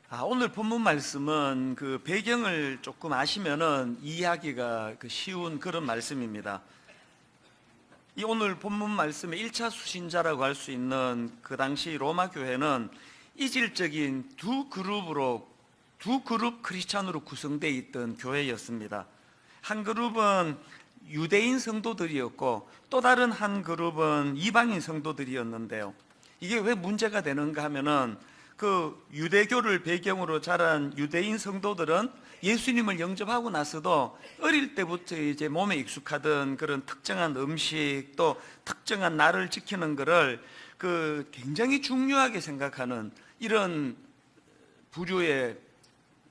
오늘 본문 말씀은 그 배경을 조금 아시면은 이해하기가 쉬운 그런 말씀입니다. 이 오늘 본문 말씀의 1차 수신자라고 할 수 있는 그 당시 로마 교회는 이질적인 두 그룹 크리스찬으로 구성되어 있던 교회였습니다. 한 그룹은 유대인 성도들이었고 또 다른 한 그룹은 이방인 성도들이었는데요. 이게 왜 문제가 되는가 하면은 그 유대교를 배경으로 자란 유대인 성도들은 예수님을 영접하고 나서도 어릴 때부터 이제 몸에 익숙하던 그런 특정한 음식 또 특정한 날을 지키는 것을 굉장히 중요하게 생각하는 이런 부류의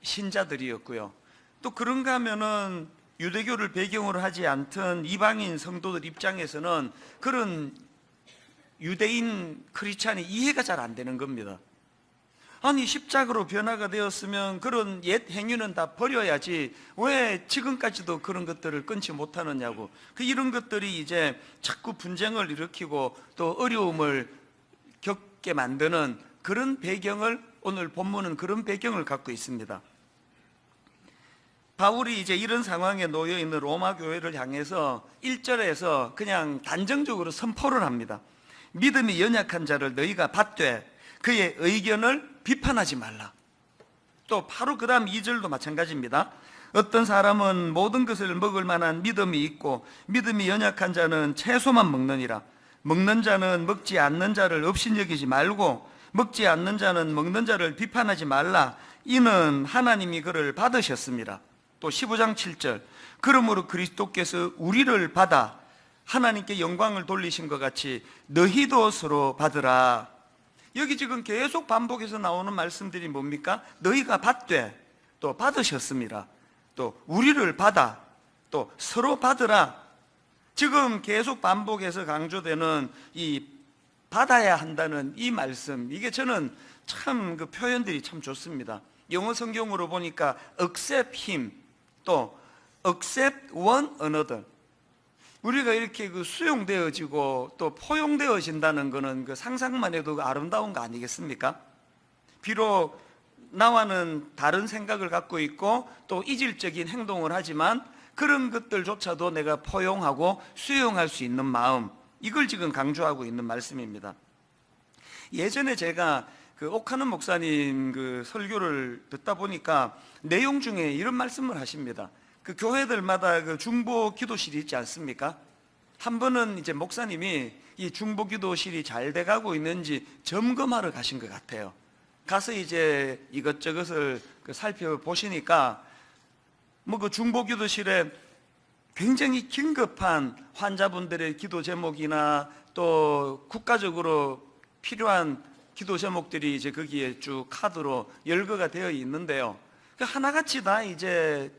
신자들이었고요. 또 그런가 하면은 유대교를 배경으로 하지 않던 이방인 성도들 입장에서는 그런 유대인 크리스찬이 이해가 잘 안 되는 겁니다. 아니 십자가로 변화가 되었으면 그런 옛 행위는 다 버려야지 왜 지금까지도 그런 것들을 끊지 못하느냐고. 이런 것들이 이제 자꾸 분쟁을 일으키고 또 어려움을 겪게 만드는 그런 배경을, 오늘 본문은 그런 배경을 갖고 있습니다. 바울이 이제 이런 상황에 놓여 있는 로마 교회를 향해서 1절에서 그냥 단정적으로 선포를 합니다. 믿음이 연약한 자를 너희가 받되 그의 의견을 비판하지 말라. 또 바로 그 다음 2절도 마찬가지입니다. 어떤 사람은 모든 것을 먹을 만한 믿음이 있고 믿음이 연약한 자는 채소만 먹느니라. 먹는 자는 먹지 않는 자를 업신여기지 말고 먹지 않는 자는 먹는 자를 비판하지 말라. 이는 하나님이 그를 받으셨습니다. 또 15장 7절 그러므로 그리스도께서 우리를 받아 하나님께 영광을 돌리신 것 같이 너희도 서로 받으라. 여기 지금 계속 반복해서 나오는 말씀들이 뭡니까? 너희가 받되 또 받으셨습니다. 또 우리를 받아 또 서로 받으라. 지금 계속 반복해서 강조되는 이 받아야 한다는 이 말씀, 이게 저는 참 그 표현들이 참 좋습니다. 영어 성경으로 보니까 accept him 또 accept one another. 우리가 이렇게 수용되어지고 또 포용되어진다는 것은 상상만 해도 아름다운 거 아니겠습니까? 비록 나와는 다른 생각을 갖고 있고 또 이질적인 행동을 하지만 그런 것들조차도 내가 포용하고 수용할 수 있는 마음, 이걸 지금 강조하고 있는 말씀입니다. 예전에 제가 옥하는 목사님 설교를 듣다 보니까 내용 중에 이런 말씀을 하십니다. 교회들마다 중보 기도실이 있지 않습니까? 한 번은 이제 목사님이 이 중보 기도실이 잘 돼가고 있는지 점검하러 가신 것 같아요. 가서 이제 이것저것을 살펴보시니까 중보 기도실에 굉장히 긴급한 환자분들의 기도 제목이나 또 국가적으로 필요한 기도 제목들이 이제 거기에 쭉 카드로 열거가 되어 있는데요. 하나같이 다 이제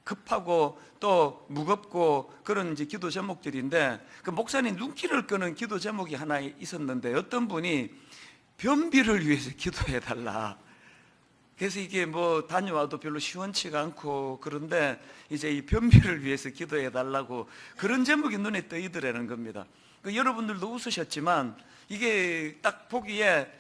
급하고 또 무겁고 그런 이제 기도 제목들인데 목사님 눈길을 끄는 기도 제목이 하나 있었는데 어떤 분이 변비를 위해서 기도해 달라. 그래서 이게 다녀와도 별로 시원치가 않고 그런데 이제 이 변비를 위해서 기도해 달라고 그런 제목이 눈에 떠이더라는 겁니다. 여러분들도 웃으셨지만 이게 딱 보기에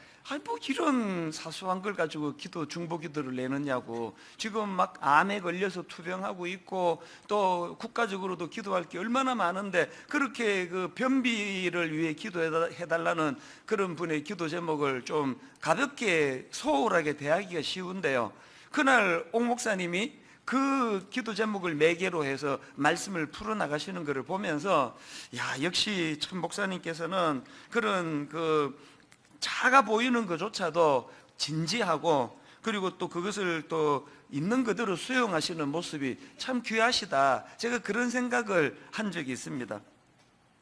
이런 사소한 걸 가지고 중보 기도를 내느냐고. 지금 막 암에 걸려서 투병하고 있고 또 국가적으로도 기도할 게 얼마나 많은데 그렇게 변비를 위해 기도해달라는 그런 분의 기도 제목을 좀 가볍게 소홀하게 대하기가 쉬운데요. 그날 옥 목사님이 그 기도 제목을 매개로 해서 말씀을 풀어나가시는 것을 보면서 역시 참 목사님께서는 그런 작아 보이는 것조차도 진지하고 그리고 또 그것을 또 있는 그대로 수용하시는 모습이 참 귀하시다. 제가 그런 생각을 한 적이 있습니다.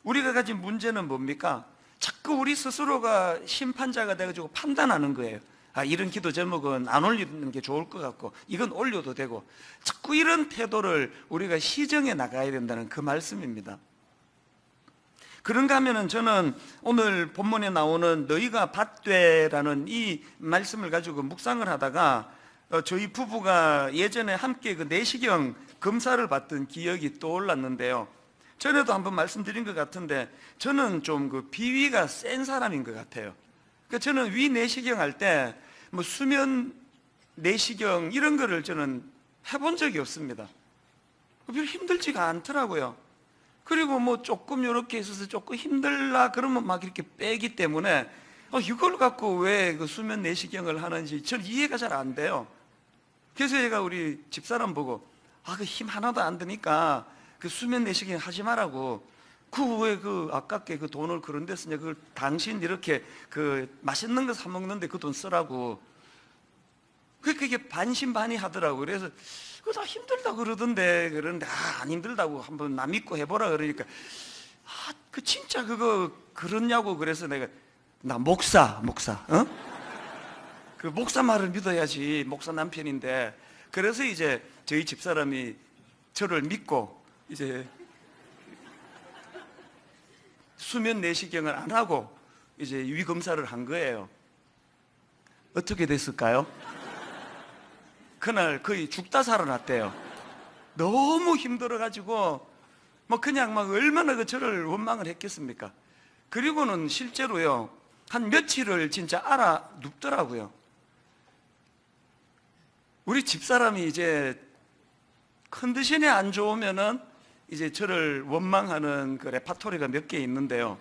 우리가 가진 문제는 뭡니까? 자꾸 우리 스스로가 심판자가 돼가지고 판단하는 거예요. 이런 기도 제목은 안 올리는 게 좋을 것 같고 이건 올려도 되고 자꾸 이런 태도를 우리가 시정해 나가야 된다는 그 말씀입니다. 그런가 하면은 저는 오늘 본문에 나오는 너희가 받되라는 이 말씀을 가지고 묵상을 하다가 저희 부부가 예전에 함께 내시경 검사를 받던 기억이 떠올랐는데요. 전에도 한번 말씀드린 것 같은데 저는 좀 비위가 센 사람인 것 같아요. 저는 위 내시경 할 때 수면 내시경 이런 거를 저는 해본 적이 없습니다. 별로 힘들지가 않더라고요. 그리고 뭐 조금 이렇게 있어서 조금 힘들라 그러면 막 이렇게 빼기 때문에 이걸 갖고 왜 그 수면 내시경을 하는지 저는 이해가 잘 안 돼요. 그래서 제가 우리 집사람 보고 그 힘 하나도 안 드니까 그 수면 내시경 하지 말라고. 왜 아깝게 그 돈을 그런 데 쓰냐. 그걸 당신 이렇게 그 맛있는 거 사 먹는데 그 돈 쓰라고. 그게 반신반의하더라고. 그래서 그거 다 힘들다 그러던데. 그러는데 안 힘들다고 한번 나 믿고 해보라 그러니까 그 진짜 그거 그렇냐고. 그래서 나 목사 그 목사 말을 믿어야지. 목사 남편인데. 그래서 이제 저희 집사람이 저를 믿고 이제 수면 내시경을 안 하고 이제 위검사를 한 거예요. 어떻게 됐을까요? 그날 거의 죽다 살아났대요. 너무 힘들어가지고 그냥 얼마나 저를 원망을 했겠습니까? 그리고는 실제로요, 한 며칠을 진짜 알아 눕더라고요. 우리 집사람이 이제 컨디션이 안 좋으면은 이제 저를 원망하는 그 레파토리가 몇 개 있는데요.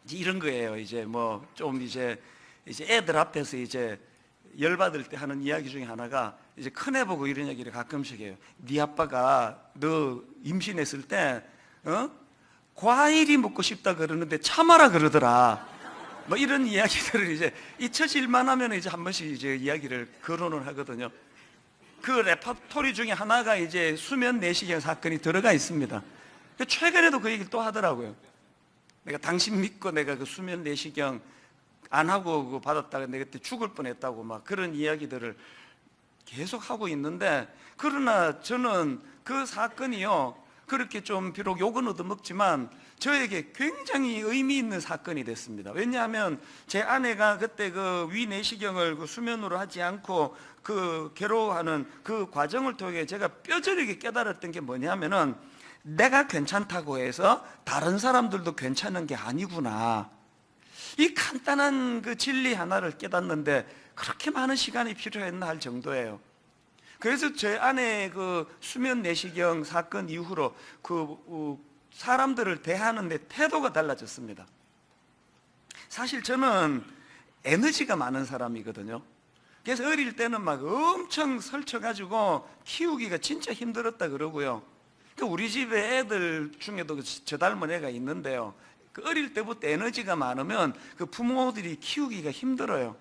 이제 이런 거예요. 이제 좀 이제 애들 앞에서 이제 열받을 때 하는 이야기 중에 하나가 이제 큰애 보고 이런 얘기를 가끔씩 해요. 네 아빠가 너 임신했을 때 과일이 먹고 싶다 그러는데 참아라 그러더라. 이런 이야기들을 이제 잊혀질만 하면 이제 한 번씩 이제 이야기를 거론을 하거든요. 그 레퍼토리 중에 하나가 이제 수면 내시경 사건이 들어가 있습니다. 최근에도 그 얘기를 또 하더라고요. 내가 당신 믿고 내가 그 수면 내시경 안 하고 그거 받았다가 내가 그때 죽을 뻔했다고 그런 이야기들을 계속 하고 있는데, 그러나 저는 그 사건이요, 그렇게 좀 비록 욕은 얻어먹지만 저에게 굉장히 의미 있는 사건이 됐습니다. 왜냐하면 제 아내가 그때 그 위내시경을 그 수면으로 하지 않고 그 괴로워하는 그 과정을 통해 제가 뼈저리게 깨달았던 게 뭐냐면은, 내가 괜찮다고 해서 다른 사람들도 괜찮은 게 아니구나. 이 간단한 그 진리 하나를 깨닫는데 그렇게 많은 시간이 필요했나 할 정도예요. 그래서 제 아내 그 수면 내시경 사건 이후로 사람들을 대하는데 태도가 달라졌습니다. 사실 저는 에너지가 많은 사람이거든요. 그래서 어릴 때는 엄청 설쳐가지고 키우기가 진짜 힘들었다 그러고요. 우리 집에 애들 중에도 저 닮은 애가 있는데요. 어릴 때부터 에너지가 많으면 그 부모들이 키우기가 힘들어요.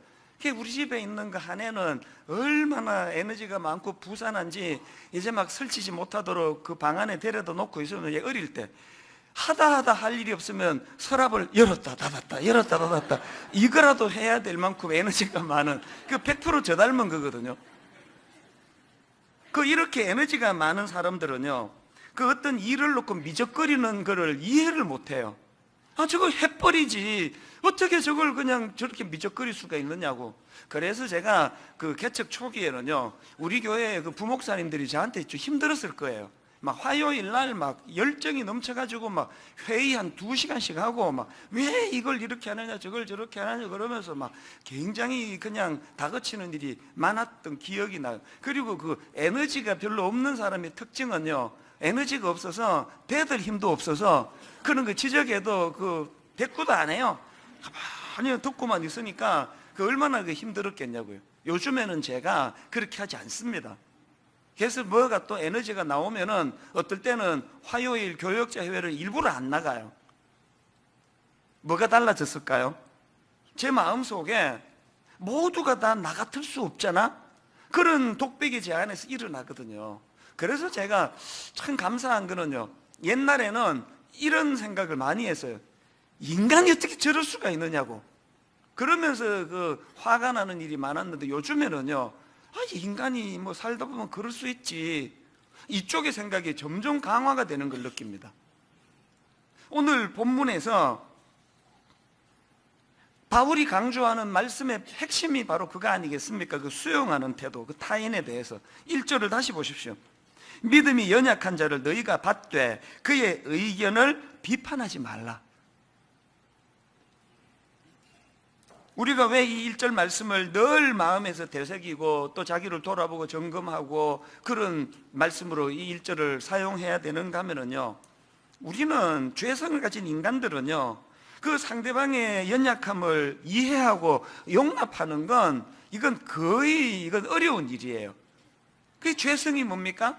우리 집에 있는 그 한 애는 얼마나 에너지가 많고 부산한지 이제 설치지 못하도록 그 방 안에 데려다 놓고 있으면, 얘 어릴 때 하다 할 일이 없으면 서랍을 열었다 닫았다 열었다 닫았다 이거라도 해야 될 만큼 에너지가 많은, 100% 저 닮은 거거든요. 이렇게 에너지가 많은 사람들은요, 어떤 일을 놓고 미적거리는 거를 이해를 못해요. 저걸 해버리지 어떻게 저걸 그냥 저렇게 미적거릴 수가 있느냐고. 그래서 제가 그 개척 초기에는요, 우리 교회 그 부목사님들이 저한테 좀 힘들었을 거예요. 화요일 날 열정이 넘쳐가지고 회의 한 2시간씩 하고 왜 이걸 이렇게 하느냐 저걸 저렇게 하느냐 그러면서 굉장히 그냥 다그치는 일이 많았던 기억이 나요. 그리고 그 에너지가 별로 없는 사람의 특징은요, 에너지가 없어서 대들 힘도 없어서 그런 거 지적해도 대꾸도 안 해요. 가만히 듣고만 있으니까 얼마나 힘들었겠냐고요. 요즘에는 제가 그렇게 하지 않습니다. 그래서 뭐가 또 에너지가 나오면은 어떨 때는 화요일 교역자 회의를 일부러 안 나가요. 뭐가 달라졌을까요? 제 마음속에 모두가 다 나 같을 수 없잖아? 그런 독백이 제 안에서 일어나거든요. 그래서 제가 참 감사한 거는요, 옛날에는 이런 생각을 많이 했어요. 인간이 어떻게 저럴 수가 있느냐고. 그러면서 화가 나는 일이 많았는데, 요즘에는요, 인간이 살다 보면 그럴 수 있지, 이쪽의 생각이 점점 강화가 되는 걸 느낍니다. 오늘 본문에서 바울이 강조하는 말씀의 핵심이 바로 그거 아니겠습니까? 수용하는 태도, 타인에 대해서. 1절을 다시 보십시오. 믿음이 연약한 자를 너희가 받되 그의 의견을 비판하지 말라. 우리가 왜 이 1절 말씀을 늘 마음에서 되새기고 또 자기를 돌아보고 점검하고 그런 말씀으로 이 1절을 사용해야 되는가 하면요, 우리는 죄성을 가진 인간들은요, 그 상대방의 연약함을 이해하고 용납하는 건 이건 어려운 일이에요. 그게 죄성이 뭡니까?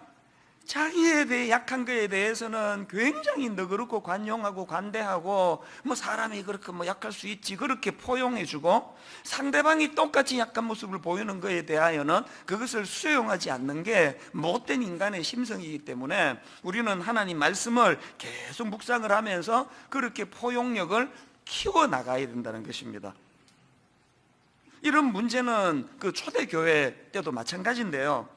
자기에 대해 약한 거에 대해서는 굉장히 너그럽고 관용하고 관대하고 뭐 사람이 그렇게 뭐 약할 수 있지 그렇게 포용해주고, 상대방이 똑같이 약한 모습을 보이는 거에 대하여는 그것을 수용하지 않는 게 못된 인간의 심성이기 때문에 우리는 하나님 말씀을 계속 묵상을 하면서 그렇게 포용력을 키워나가야 된다는 것입니다. 이런 문제는 그 초대교회 때도 마찬가지인데요,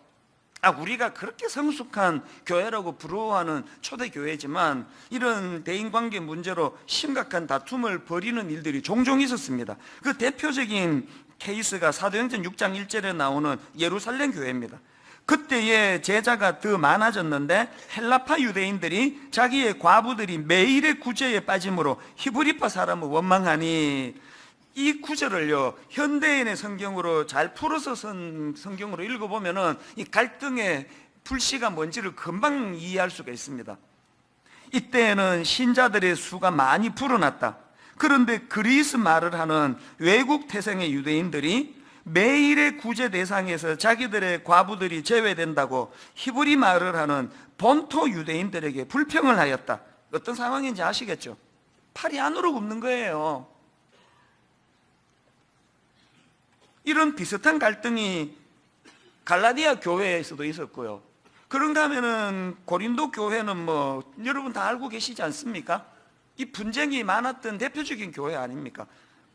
우리가 그렇게 성숙한 교회라고 부러워하는 초대교회지만 이런 대인관계 문제로 심각한 다툼을 벌이는 일들이 종종 있었습니다. 그 대표적인 케이스가 사도행전 6장 1절에 나오는 예루살렘 교회입니다. 그때의 제자가 더 많아졌는데 헬라파 유대인들이 자기의 과부들이 매일의 구제에 빠짐으로 히브리파 사람을 원망하니, 이 구절을요, 현대인의 성경으로 잘 풀어서 쓴 성경으로 읽어보면은 이 갈등의 불씨가 뭔지를 금방 이해할 수가 있습니다. 이때에는 신자들의 수가 많이 불어났다. 그런데 그리스 말을 하는 외국 태생의 유대인들이 매일의 구제 대상에서 자기들의 과부들이 제외된다고 히브리 말을 하는 본토 유대인들에게 불평을 하였다. 어떤 상황인지 아시겠죠? 팔이 안으로 굽는 거예요. 이런 비슷한 갈등이 갈라디아 교회에서도 있었고요. 그런가 하면은 고린도 교회는 뭐 여러분 다 알고 계시지 않습니까? 이 분쟁이 많았던 대표적인 교회 아닙니까?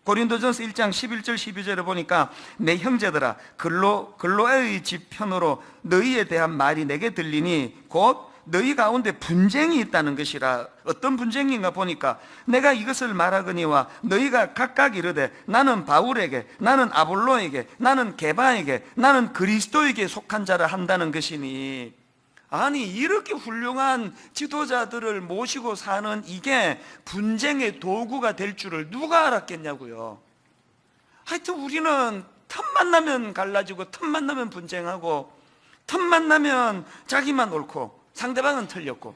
고린도전서 1장 11절 12절에 보니까 내 형제들아, 글로에의 집 편으로 너희에 대한 말이 내게 들리니 곧 너희 가운데 분쟁이 있다는 것이라. 어떤 분쟁인가 보니까 내가 이것을 말하거니와 너희가 각각 이르되 나는 바울에게, 나는 아볼로에게, 나는 게바에게, 나는 그리스도에게 속한 자라 한다는 것이니. 아니, 이렇게 훌륭한 지도자들을 모시고 사는 이게 분쟁의 도구가 될 줄을 누가 알았겠냐고요. 하여튼 우리는 틈만 나면 갈라지고 틈만 나면 분쟁하고 틈만 나면 자기만 옳고 상대방은 틀렸고,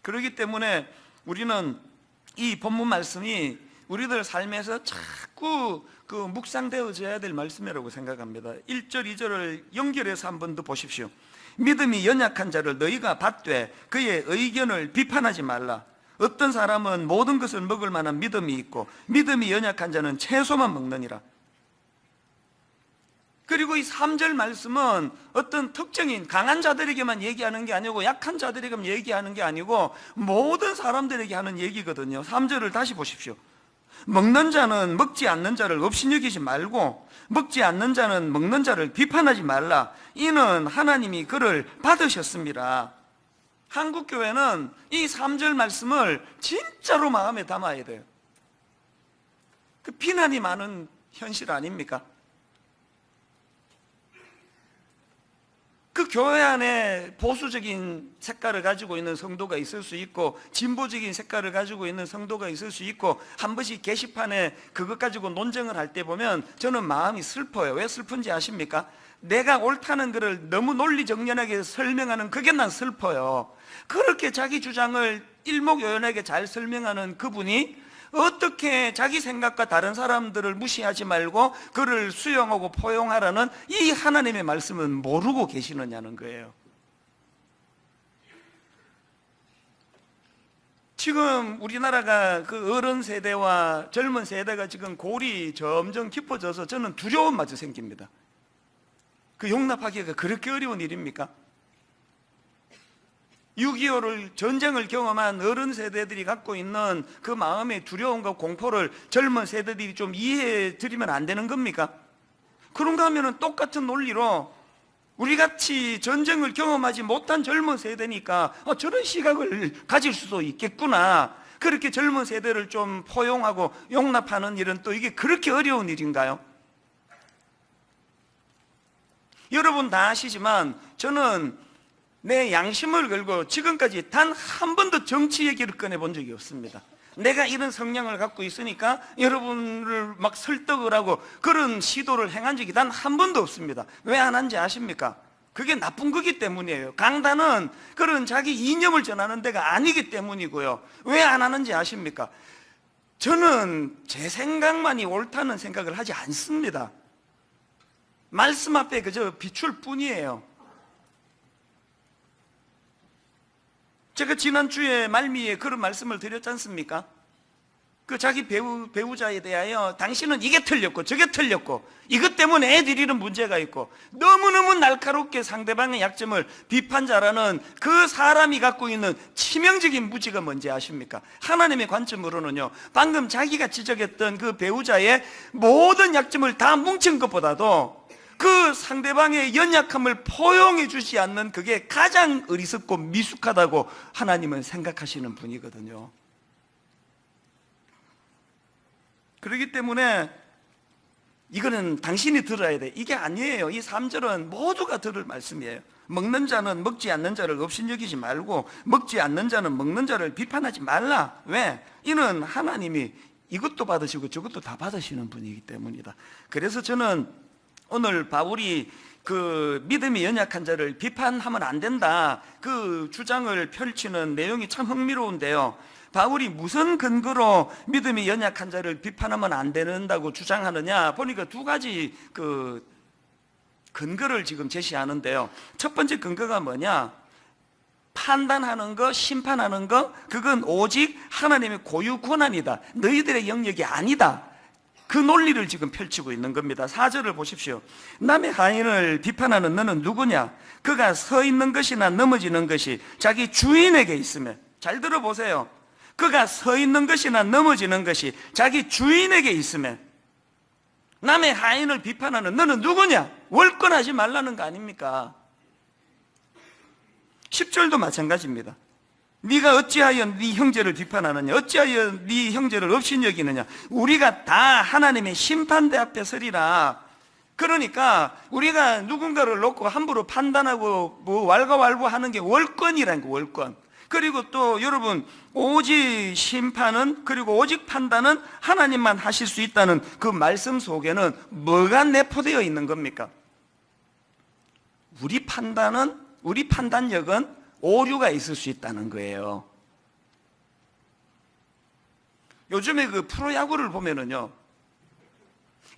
그렇기 때문에 우리는 이 본문 말씀이 우리들 삶에서 자꾸 그 묵상되어져야 될 말씀이라고 생각합니다. 1절 2절을 연결해서 한 번 더 보십시오. 믿음이 연약한 자를 너희가 받되 그의 의견을 비판하지 말라. 어떤 사람은 모든 것을 먹을 만한 믿음이 있고 믿음이 연약한 자는 채소만 먹느니라. 그리고 이 3절 말씀은 어떤 특정인 강한 자들에게만 얘기하는 게 아니고 약한 자들에게만 얘기하는 게 아니고 모든 사람들에게 하는 얘기거든요. 3절을 다시 보십시오. 먹는 자는 먹지 않는 자를 업신여기지 말고 먹지 않는 자는 먹는 자를 비판하지 말라. 이는 하나님이 그를 받으셨습니다. 한국교회는 이 3절 말씀을 진짜로 마음에 담아야 돼요. 그 비난이 많은 현실 아닙니까? 그 교회 안에 보수적인 색깔을 가지고 있는 성도가 있을 수 있고 진보적인 색깔을 가지고 있는 성도가 있을 수 있고, 한 번씩 게시판에 그것 가지고 논쟁을 할 때 보면 저는 마음이 슬퍼요. 왜 슬픈지 아십니까? 내가 옳다는 것을 너무 논리정연하게 설명하는 그게 난 슬퍼요. 그렇게 자기 주장을 일목요연하게 잘 설명하는 그분이 어떻게 자기 생각과 다른 사람들을 무시하지 말고 그를 수용하고 포용하라는 이 하나님의 말씀은 모르고 계시느냐는 거예요. 지금 우리나라가 그 어른 세대와 젊은 세대가 지금 골이 점점 깊어져서 저는 두려움마저 생깁니다. 그 용납하기가 그렇게 어려운 일입니까? 6.25를 전쟁을 경험한 어른 세대들이 갖고 있는 그 마음의 두려움과 공포를 젊은 세대들이 좀 이해해 드리면 안 되는 겁니까? 그런가 하면 똑같은 논리로 우리같이 전쟁을 경험하지 못한 젊은 세대니까 저런 시각을 가질 수도 있겠구나, 그렇게 젊은 세대를 좀 포용하고 용납하는 일은 또 이게 그렇게 어려운 일인가요? 여러분 다 아시지만 저는 내 양심을 걸고 지금까지 단 한 번도 정치 얘기를 꺼내본 적이 없습니다. 내가 이런 성향을 갖고 있으니까 여러분을 막 설득을 하고 그런 시도를 행한 적이 단 한 번도 없습니다. 왜 안 한지 아십니까? 그게 나쁜 거기 때문이에요. 강단은 그런 자기 이념을 전하는 데가 아니기 때문이고요. 왜 안 하는지 아십니까? 저는 제 생각만이 옳다는 생각을 하지 않습니다. 말씀 앞에 그저 비출 뿐이에요. 제가 지난주에 말미에 그런 말씀을 드렸지 않습니까? 그 자기 배우자에 대하여 당신은 이게 틀렸고 저게 틀렸고 이것 때문에 애들이 이런 문제가 있고 너무너무 날카롭게 상대방의 약점을 비판자라는 그 사람이 갖고 있는 치명적인 무지가 뭔지 아십니까? 하나님의 관점으로는요, 방금 자기가 지적했던 그 배우자의 모든 약점을 다 뭉친 것보다도 그 상대방의 연약함을 포용해 주지 않는 그게 가장 어리석고 미숙하다고 하나님은 생각하시는 분이거든요. 그렇기 때문에 이거는 당신이 들어야 돼. 이게 아니에요. 이 3절은 모두가 들을 말씀이에요. 먹는 자는 먹지 않는 자를 업신여기지 말고 먹지 않는 자는 먹는 자를 비판하지 말라. 왜? 이는 하나님이 이것도 받으시고 저것도 다 받으시는 분이기 때문이다. 그래서 저는 오늘 바울이 그 믿음이 연약한 자를 비판하면 안 된다, 그 주장을 펼치는 내용이 참 흥미로운데요, 바울이 무슨 근거로 믿음이 연약한 자를 비판하면 안 된다고 주장하느냐 보니까 두 가지 그 근거를 지금 제시하는데요. 첫 번째 근거가 뭐냐? 판단하는 거, 심판하는 거, 그건 오직 하나님의 고유 권한이다. 너희들의 영역이 아니다. 그 논리를 지금 펼치고 있는 겁니다. 4절을 보십시오. 남의 하인을 비판하는 너는 누구냐? 그가 서 있는 것이나 넘어지는 것이 자기 주인에게 있으면, 잘 들어보세요. 그가 서 있는 것이나 넘어지는 것이 자기 주인에게 있으면, 남의 하인을 비판하는 너는 누구냐? 월권하지 말라는 거 아닙니까? 10절도 마찬가지입니다. 네가 어찌하여 네 형제를 비판하느냐? 어찌하여 네 형제를 업신여기느냐? 우리가 다 하나님의 심판대 앞에 서리라. 그러니까 우리가 누군가를 놓고 함부로 판단하고 뭐 왈가왈부하는 게 월권이라는 거, 월권. 그리고 또 여러분, 오직 심판은, 그리고 오직 판단은 하나님만 하실 수 있다는 그 말씀 속에는 뭐가 내포되어 있는 겁니까? 우리 판단력은 오류가 있을 수 있다는 거예요. 요즘에 그 프로야구를 보면은요,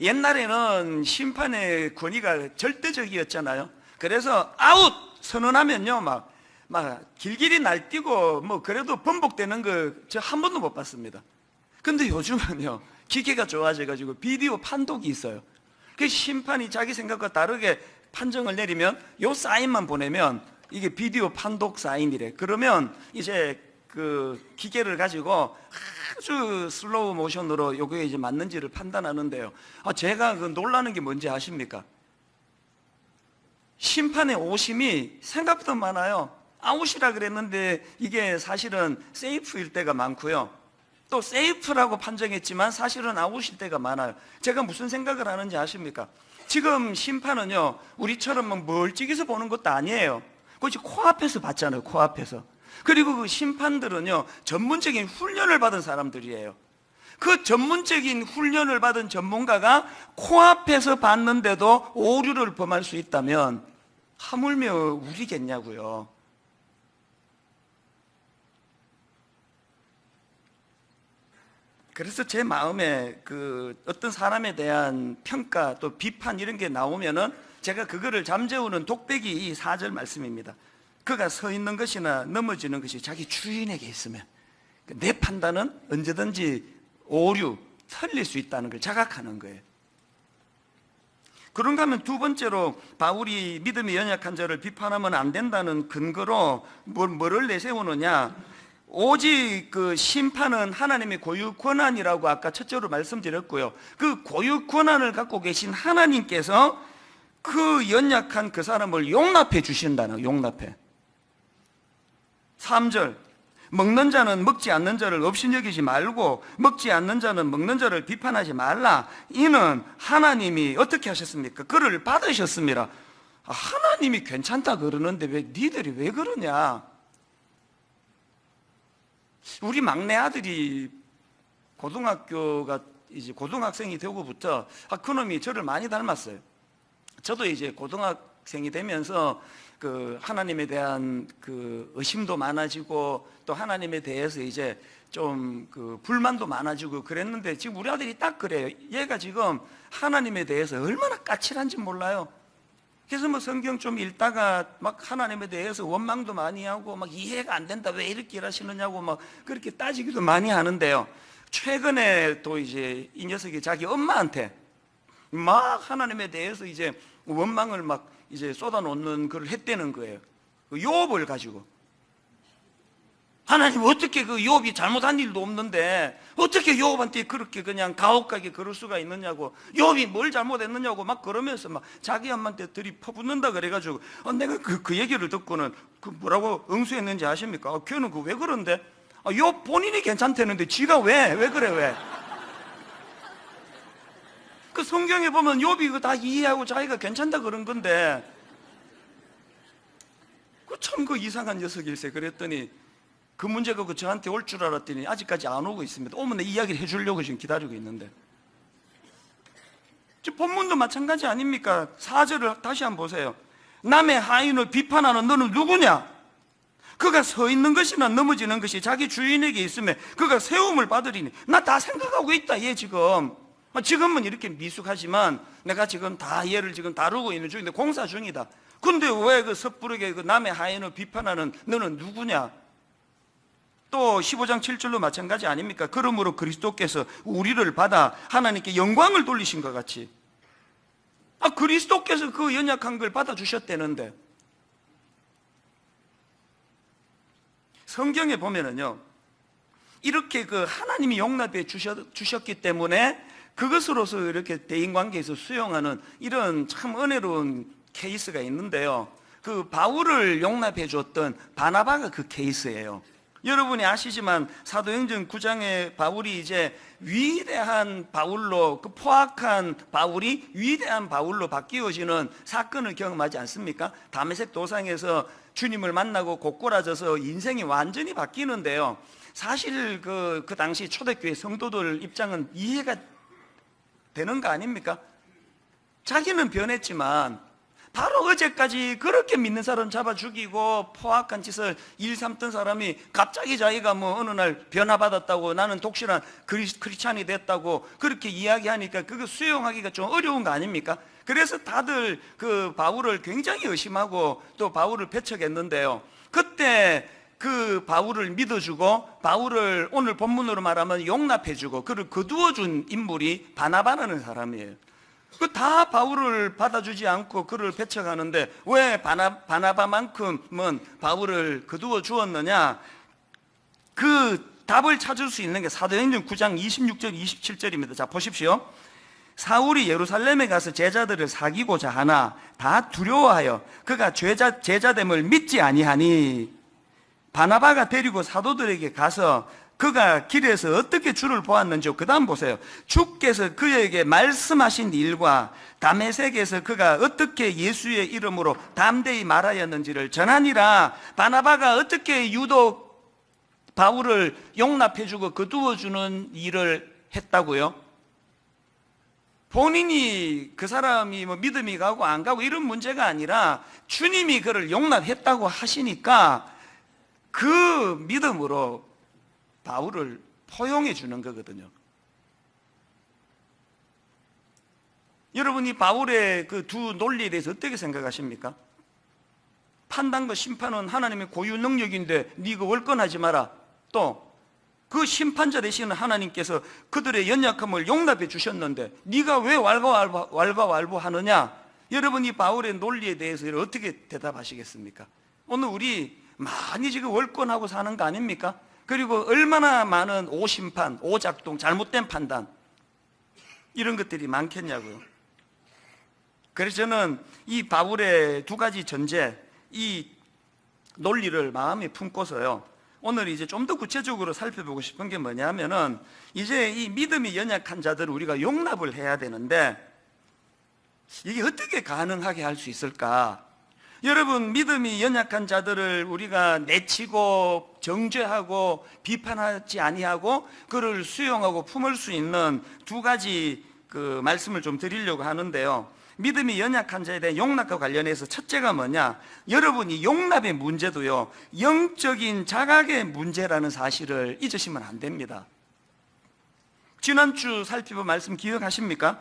옛날에는 심판의 권위가 절대적이었잖아요. 그래서 아웃 선언하면요, 막 길길이 날뛰고 뭐 그래도 번복되는 거 저 한 번도 못 봤습니다. 근데 요즘은요, 기계가 좋아져가지고 비디오 판독이 있어요. 그 심판이 자기 생각과 다르게 판정을 내리면 요 사인만 보내면 이게 비디오 판독 사인이래. 그러면 이제 그 기계를 가지고 아주 슬로우 모션으로 요게 이제 맞는지를 판단하는데요. 제가 그 놀라는 게 뭔지 아십니까? 심판의 오심이 생각보다 많아요. 아웃이라 그랬는데 이게 사실은 세이프일 때가 많고요. 또 세이프라고 판정했지만 사실은 아웃일 때가 많아요. 제가 무슨 생각을 하는지 아십니까? 지금 심판은요, 우리처럼 막 멀찍이서 보는 것도 아니에요. 그것이 코앞에서 봤잖아요, 코앞에서. 그리고 그 심판들은요, 전문적인 훈련을 받은 사람들이에요. 그 전문적인 훈련을 받은 전문가가 코앞에서 봤는데도 오류를 범할 수 있다면 하물며 우리겠냐고요. 그래서 제 마음에 그 어떤 사람에 대한 평가 또 비판 이런 게 나오면은 제가 그거를 잠재우는 독백이 이 4절 말씀입니다. 그가 서 있는 것이나 넘어지는 것이 자기 주인에게 있으면 내 판단은 언제든지 오류, 틀릴 수 있다는 걸 자각하는 거예요. 그런가 하면 두 번째로 바울이 믿음이 연약한 자를 비판하면 안 된다는 근거로 뭐를 내세우느냐? 오직 그 심판은 하나님의 고유 권한이라고 아까 첫째로 말씀드렸고요. 그 고유 권한을 갖고 계신 하나님께서 그 연약한 그 사람을 용납해 주신다는, 용납해. 3절, 먹는 자는 먹지 않는 자를 업신여기지 말고 먹지 않는 자는 먹는 자를 비판하지 말라. 이는 하나님이 어떻게 하셨습니까? 그를 받으셨습니다. 하나님이 괜찮다 그러는데 왜 니들이 왜 그러냐? 우리 막내 아들이 고등학교가 이제 고등학생이 되고부터 그놈이 저를 많이 닮았어요. 저도 이제 고등학생이 되면서 그 하나님에 대한 그 의심도 많아지고 또 하나님에 대해서 이제 좀 그 불만도 많아지고 그랬는데 지금 우리 아들이 딱 그래요. 얘가 지금 하나님에 대해서 얼마나 까칠한지 몰라요. 그래서 뭐 성경 좀 읽다가 막 하나님에 대해서 원망도 많이 하고 막 이해가 안 된다, 왜 이렇게 일하시느냐고 막 그렇게 따지기도 많이 하는데요. 최근에 또 이제 이 녀석이 자기 엄마한테 막 하나님에 대해서 이제 원망을 막 이제 쏟아놓는 걸 했다는 거예요. 그 욥을 가지고. 하나님 어떻게 그 욥이 잘못한 일도 없는데 어떻게 욥한테 그렇게 그냥 가혹하게 그럴 수가 있느냐고, 욥이 뭘 잘못했느냐고 막 그러면서 막 자기 엄마한테 들이퍼붓는다 그래가지고 내가 그 얘기를 듣고는 그 뭐라고 응수했는지 아십니까? 걔는 그 왜 그런데? 욥 본인이 괜찮다는데 지가 왜 그래 왜? 그 성경에 보면 욥이 그거 다 이해하고 자기가 괜찮다 그런 건데 그 참 그 이상한 녀석일세. 그랬더니 그 문제가 그 저한테 올 줄 알았더니 아직까지 안 오고 있습니다. 오면 내 이야기를 해주려고 지금 기다리고 있는데, 지금 본문도 마찬가지 아닙니까? 4절을 다시 한번 보세요. 남의 하인을 비판하는 너는 누구냐? 그가 서 있는 것이나 넘어지는 것이 자기 주인에게 있으면 그가 세움을 받으리니. 나 다 생각하고 있다 얘 지금은 이렇게 미숙하지만 내가 지금 다 얘를 지금 다루고 있는 중인데 공사 중이다. 근데 왜 그 섣부르게 그 남의 하인을 비판하는 너는 누구냐? 또 15장 7절로 마찬가지 아닙니까? 그러므로 그리스도께서 우리를 받아 하나님께 영광을 돌리신 것 같이. 그리스도께서 그 연약한 걸 받아주셨다는데, 성경에 보면은요, 이렇게 그 하나님이 용납해 주셨기 때문에 그것으로서 이렇게 대인관계에서 수용하는 이런 참 은혜로운 케이스가 있는데요. 그 바울을 용납해 줬던 바나바가 그 케이스예요. 여러분이 아시지만 사도행전 9장에 바울이 이제 위대한 바울로, 그 포악한 바울이 위대한 바울로 바뀌어지는 사건을 경험하지 않습니까? 다메섹 도상에서 주님을 만나고 고꾸라져서 인생이 완전히 바뀌는데요. 사실 그 당시 초대교회 성도들 입장은 이해가 되는 거 아닙니까? 자기는 변했지만 바로 어제까지 그렇게 믿는 사람 잡아 죽이고 포악한 짓을 일삼던 사람이 갑자기 자기가 뭐 어느 날 변화받았다고, 나는 독실한 크리스찬이 됐다고 그렇게 이야기하니까 그거 수용하기가 좀 어려운 거 아닙니까? 그래서 다들 그 바울을 굉장히 의심하고 또 바울을 배척했는데요. 그때 그 바울을 믿어주고 바울을 오늘 본문으로 말하면 용납해주고 그를 거두어준 인물이 바나바라는 사람이에요. 그 다 바울을 받아주지 않고 그를 배척하는데 왜 바나바만큼은 바울을 거두어 주었느냐? 그 답을 찾을 수 있는 게 사도행전 9장 26절 27절입니다. 자, 보십시오. 사울이 예루살렘에 가서 제자들을 사귀고자 하나 다 두려워하여 그가 제자됨을 믿지 아니하니, 바나바가 데리고 사도들에게 가서 그가 길에서 어떻게 주를 보았는지 그 다음 보세요. 주께서 그에게 말씀하신 일과 다메섹에서 그가 어떻게 예수의 이름으로 담대히 말하였는지를 전하니라. 바나바가 어떻게 유독 바울을 용납해주고 거두어주는 일을 했다고요? 본인이 그 사람이 뭐 믿음이 가고 안 가고 이런 문제가 아니라 주님이 그를 용납했다고 하시니까 그 믿음으로 바울을 포용해 주는 거거든요. 여러분이 바울의 그 두 논리에 대해서 어떻게 생각하십니까? 판단과 심판은 하나님의 고유 능력인데 네가 월권하지 마라. 또 그 심판자 되시는 하나님께서 그들의 연약함을 용납해 주셨는데 네가 왜 왈가왈부하느냐? 여러분이 바울의 논리에 대해서 어떻게 대답하시겠습니까? 오늘 우리 많이 지금 월권하고 사는 거 아닙니까? 그리고 얼마나 많은 오심판, 오작동, 잘못된 판단 이런 것들이 많겠냐고요. 그래서 저는 이 바울의 두 가지 전제, 이 논리를 마음에 품고서요, 오늘 이제 좀 더 구체적으로 살펴보고 싶은 게 뭐냐면은, 이제 이 믿음이 연약한 자들을 우리가 용납을 해야 되는데 이게 어떻게 가능하게 할 수 있을까? 여러분, 믿음이 연약한 자들을 우리가 내치고 정죄하고 비판하지 아니하고 그를 수용하고 품을 수 있는 두 가지 말씀을 좀 드리려고 하는데요. 믿음이 연약한 자에 대한 용납과 관련해서 첫째가 뭐냐? 여러분이 용납의 문제도요, 영적인 자각의 문제라는 사실을 잊으시면 안 됩니다. 지난주 살펴본 말씀 기억하십니까?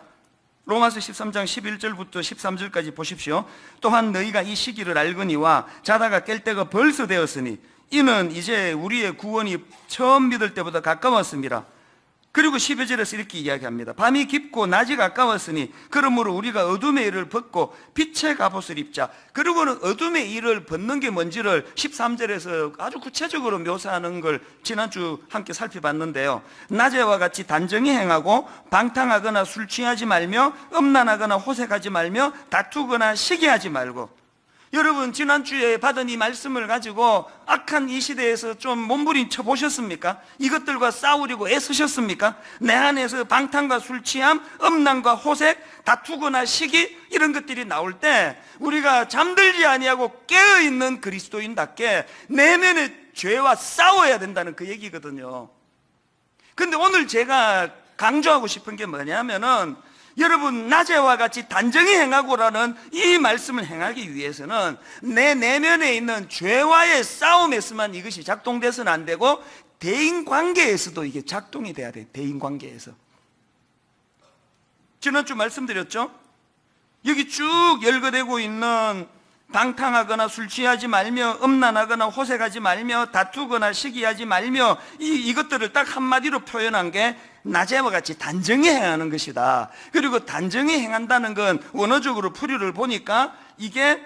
로마서 13장 11절부터 13절까지 보십시오. 또한 너희가 이 시기를 알거니와 자다가 깰 때가 벌써 되었으니 이는 이제 우리의 구원이 처음 믿을 때보다 가까웠습니다. 그리고 12절에서 이렇게 이야기합니다. 밤이 깊고 낮이 가까웠으니 그러므로 우리가 어둠의 일을 벗고 빛의 갑옷을 입자. 그리고는 어둠의 일을 벗는 게 뭔지를 13절에서 아주 구체적으로 묘사하는 걸 지난주 함께 살펴봤는데요. 낮에와 같이 단정히 행하고 방탕하거나 술 취하지 말며 음란하거나 호색하지 말며 다투거나 시기하지 말고. 여러분, 지난주에 받은 이 말씀을 가지고 악한 이 시대에서 좀 몸부림쳐 보셨습니까? 이것들과 싸우려고 애쓰셨습니까? 내 안에서 방탕과 술 취함, 음란과 호색, 다투거나 시기 이런 것들이 나올 때 우리가 잠들지 아니하고 깨어있는 그리스도인답게 내면의 죄와 싸워야 된다는 그 얘기거든요. 근데 오늘 제가 강조하고 싶은 게 뭐냐면은 여러분, 낮에와 같이 단정히 행하고라는 이 말씀을 행하기 위해서는 내 내면에 있는 죄와의 싸움에서만 이것이 작동돼서는 안 되고 대인관계에서도 이게 작동이 돼야 돼요. 대인관계에서. 지난주 말씀드렸죠? 여기 쭉 열거되고 있는 방탕하거나 술 취하지 말며 음란하거나 호색하지 말며 다투거나 시기하지 말며 이것들을 딱 한마디로 표현한 게 낮에와 같이 단정히 행하는 것이다. 그리고 단정히 행한다는 건 원어적으로 풀이를 보니까 이게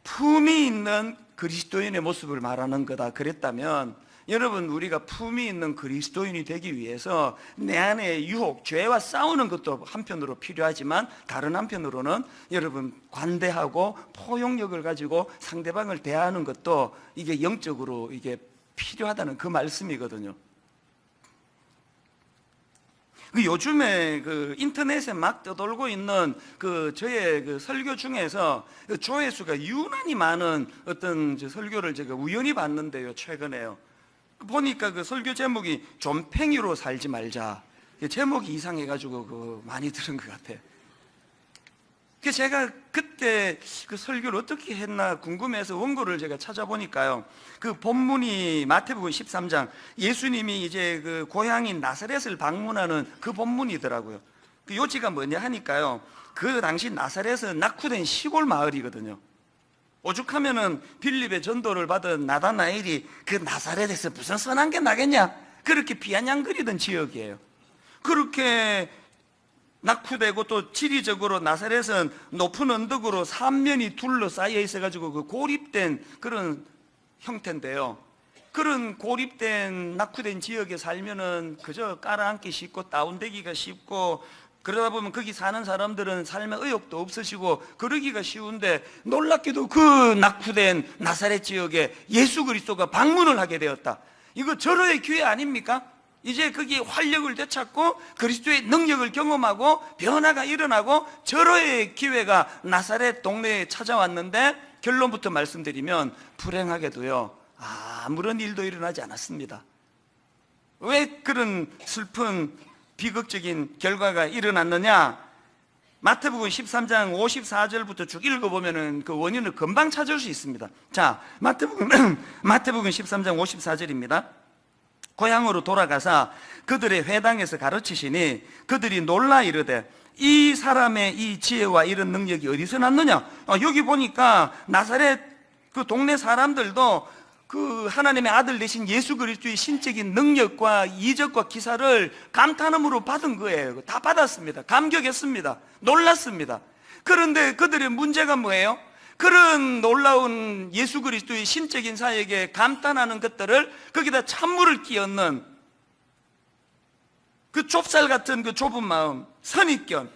품이 있는 그리스도인의 모습을 말하는 거다 그랬다면, 여러분, 우리가 품이 있는 그리스도인이 되기 위해서 내 안에 유혹, 죄와 싸우는 것도 한편으로 필요하지만 다른 한편으로는 여러분 관대하고 포용력을 가지고 상대방을 대하는 것도 이게 영적으로 이게 필요하다는 그 말씀이거든요. 요즘에 인터넷에 막 떠돌고 있는 저의 설교 중에서 조회수가 유난히 많은 어떤 설교를 제가 우연히 봤는데요, 최근에요. 보니까 설교 제목이 좀팽이로 살지 말자. 제목이 이상해가지고 많이 들은 것 같아요. 그래서 제가 그때 설교를 어떻게 했나 궁금해서 원고를 제가 찾아보니까요, 본문이 마태복음 13장, 예수님이 이제 고향인 나사렛을 방문하는 그 본문이더라고요. 요지가 뭐냐 하니까요, 그 당시 나사렛은 낙후된 시골 마을이거든요. 오죽하면은 빌립의 전도를 받은 나다나엘이 그 나사렛에서 무슨 선한 게 나겠냐, 그렇게 비아냥거리던 지역이에요. 그렇게 낙후되고 또 지리적으로 나사렛은 높은 언덕으로 삼면이 둘러싸여 있어가지고 고립된 그런 형태인데요. 그런 고립된 낙후된 지역에 살면은 그저 깔아앉기 쉽고 다운되기가 쉽고, 그러다 보면 거기 사는 사람들은 삶의 의욕도 없으시고 그러기가 쉬운데, 놀랍게도 그 낙후된 나사렛 지역에 예수 그리스도가 방문을 하게 되었다. 이거 절호의 기회 아닙니까? 이제 거기에 활력을 되찾고 그리스도의 능력을 경험하고 변화가 일어나고 절호의 기회가 나사렛 동네에 찾아왔는데, 결론부터 말씀드리면 불행하게도요 아무런 일도 일어나지 않았습니다. 왜 그런 슬픈 비극적인 결과가 일어났느냐? 마태복음 13장 54절부터 쭉 읽어보면 그 원인을 금방 찾을 수 있습니다. 자, 마태복음 13장 54절입니다. 고향으로 돌아가사 그들의 회당에서 가르치시니 그들이 놀라 이르되 이 사람의 이 지혜와 이런 능력이 어디서 났느냐? 여기 보니까 나사렛 그 동네 사람들도 그 하나님의 아들 되신 예수 그리스도의 신적인 능력과 이적과 기사를 감탄함으로 받은 거예요. 다 받았습니다. 감격했습니다. 놀랐습니다. 그런데 그들의 문제가 뭐예요? 그런 놀라운 예수 그리스도의 신적인 사역에 감탄하는 것들을 거기다 찬물을 끼얹는 그 좁쌀 같은 그 좁은 마음, 선입견,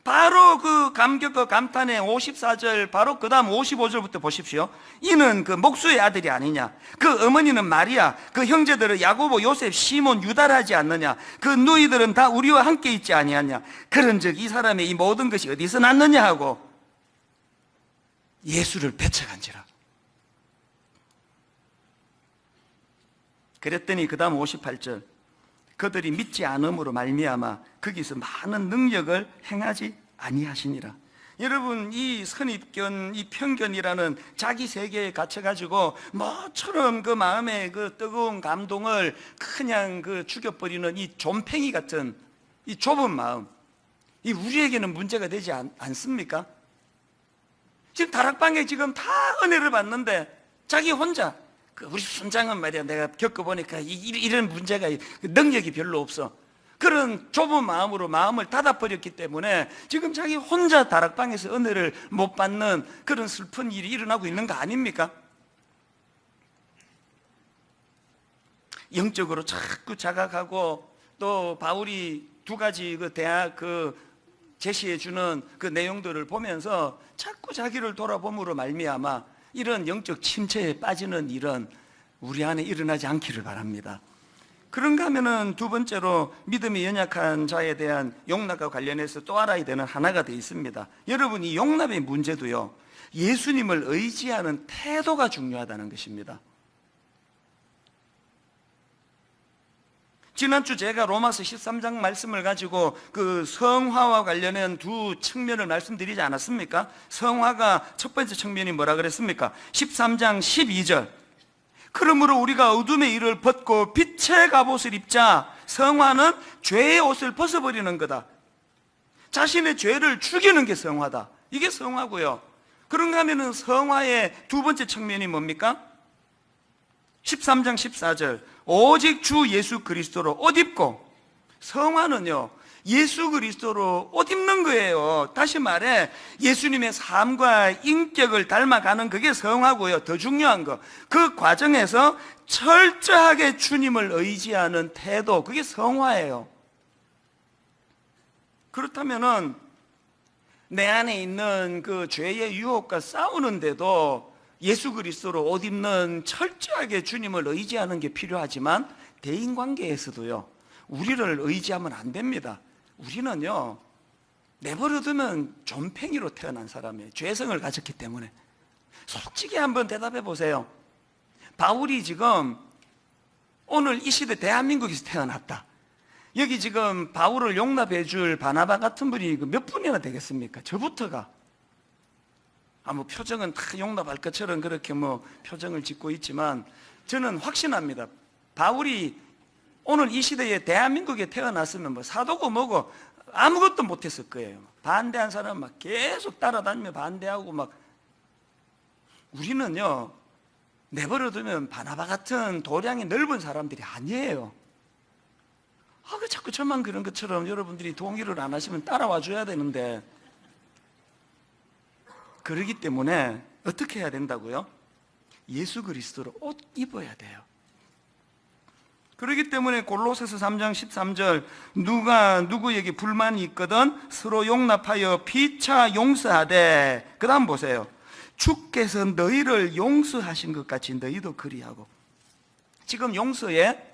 바로 그 감격과 감탄의 54절, 바로 그 다음 55절부터 보십시오. 이는 그 목수의 아들이 아니냐? 그 어머니는 마리아, 그 형제들은 야고보, 요셉, 시몬, 유다라 하지 않느냐? 그 누이들은 다 우리와 함께 있지 아니하냐? 그런즉 이 사람의 이 모든 것이 어디서 났느냐 하고, 예수를 배척한지라. 그랬더니 그 다음 58절, 그들이 믿지 않음으로 말미암아 거기서 많은 능력을 행하지 아니하시니라. 여러분, 이 선입견, 이 편견이라는 자기 세계에 갇혀가지고 뭐처럼 그 마음의 그 뜨거운 감동을 그냥 그 죽여버리는 이 좀팽이 같은 이 좁은 마음, 이 우리에게는 문제가 되지 않습니까? 지금 다락방에 지금 다 은혜를 받는데 자기 혼자, 우리 순장은 말이야, 내가 겪어보니까 이런 문제가, 능력이 별로 없어. 그런 좁은 마음으로 마음을 닫아버렸기 때문에 지금 자기 혼자 다락방에서 은혜를 못 받는 그런 슬픈 일이 일어나고 있는 거 아닙니까? 영적으로 자꾸 자각하고, 또 바울이 두 가지 그 대학 제시해 주는 그 내용들을 보면서 자꾸 자기를 돌아봄으로 말미암아 이런 영적 침체에 빠지는 일은 우리 안에 일어나지 않기를 바랍니다. 그런가 하면은 두 번째로 믿음이 연약한 자에 대한 용납과 관련해서 또 알아야 되는 하나가 더 있습니다. 여러분, 이 용납의 문제도요, 예수님을 의지하는 태도가 중요하다는 것입니다. 지난주 제가 로마서 13장 말씀을 가지고 그 성화와 관련한 두 측면을 말씀드리지 않았습니까? 성화가 첫 번째 측면이 뭐라 그랬습니까? 13장 12절, 그러므로 우리가 어둠의 일을 벗고 빛의 갑옷을 입자. 성화는 죄의 옷을 벗어버리는 거다. 자신의 죄를 죽이는 게 성화다. 이게 성화고요. 그런가 하면은 성화의 두 번째 측면이 뭡니까? 13장 14절, 오직 주 예수 그리스도로 옷 입고. 성화는요, 예수 그리스도로 옷 입는 거예요. 다시 말해, 예수님의 삶과 인격을 닮아가는 그게 성화고요. 더 중요한 거, 그 과정에서 철저하게 주님을 의지하는 태도, 그게 성화예요. 그렇다면은 내 안에 있는 그 죄의 유혹과 싸우는데도 예수 그리스도로 옷 입는 철저하게 주님을 의지하는 게 필요하지만, 대인관계에서도요, 우리를 의지하면 안 됩니다. 우리는요, 내버려두면 좀팽이로 태어난 사람이에요. 죄성을 가졌기 때문에. 솔직히 한번 대답해 보세요. 바울이 지금 오늘 이 시대 대한민국에서 태어났다. 여기 지금 바울을 용납해 줄 바나바 같은 분이 몇 분이나 되겠습니까? 저부터가. 뭐 표정은 다 용납할 것처럼 그렇게 뭐 표정을 짓고 있지만, 저는 확신합니다. 바울이 오늘 이 시대에 대한민국에 태어났으면 뭐 사도고 뭐고 아무것도 못했을 거예요. 반대한 사람 막 계속 따라다니며 반대하고 막. 우리는요, 내버려두면 바나바 같은 도량이 넓은 사람들이 아니에요. 그 자꾸 저만 그런 것처럼 여러분들이 동의를 안 하시면 따라와 줘야 되는데, 그러기 때문에 어떻게 해야 된다고요? 예수 그리스도로 옷 입어야 돼요. 그렇기 때문에 골로새서 3장 13절, 누가 누구에게 불만이 있거든 서로 용납하여 피차 용서하되, 그 다음 보세요. 주께서 너희를 용서하신 것 같이 너희도 그리하고. 지금 용서에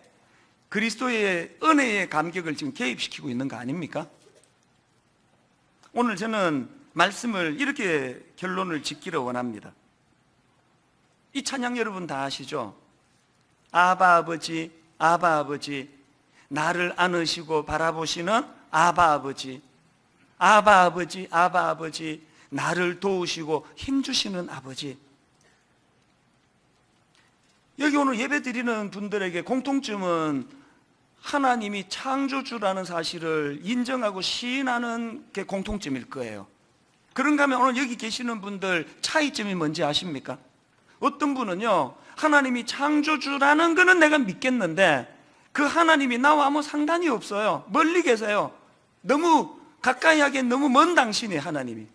그리스도의 은혜의 감격을 지금 개입시키고 있는 거 아닙니까? 오늘 저는 말씀을 이렇게 결론을 짓기를 원합니다. 이 찬양 여러분 다 아시죠? 아바 아버지, 아바 아버지, 나를 안으시고 바라보시는 아바 아버지, 아바 아버지, 아바 아버지, 나를 도우시고 힘주시는 아버지. 여기 오늘 예배 드리는 분들에게 공통점은 하나님이 창조주라는 사실을 인정하고 시인하는 게 공통점일 거예요. 그런가 하면 오늘 여기 계시는 분들 차이점이 뭔지 아십니까? 어떤 분은요, 하나님이 창조주라는 거는 내가 믿겠는데 그 하나님이 나와 아무 상관이 없어요. 멀리 계세요. 너무 가까이 하기엔 너무 먼 당신이 하나님이.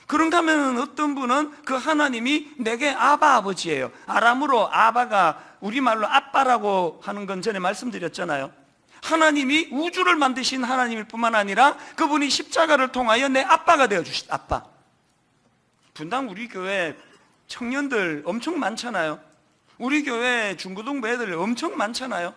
그런가 하면 어떤 분은 그 하나님이 내게 아바 아버지예요. 아람으로 아바가 우리말로 아빠라고 하는 건 전에 말씀드렸잖아요. 하나님이 우주를 만드신 하나님일 뿐만 아니라 그분이 십자가를 통하여 내 아빠가 되어주신 아빠. 분당 우리 교회 청년들 엄청 많잖아요. 우리 교회 중고등부 애들 엄청 많잖아요.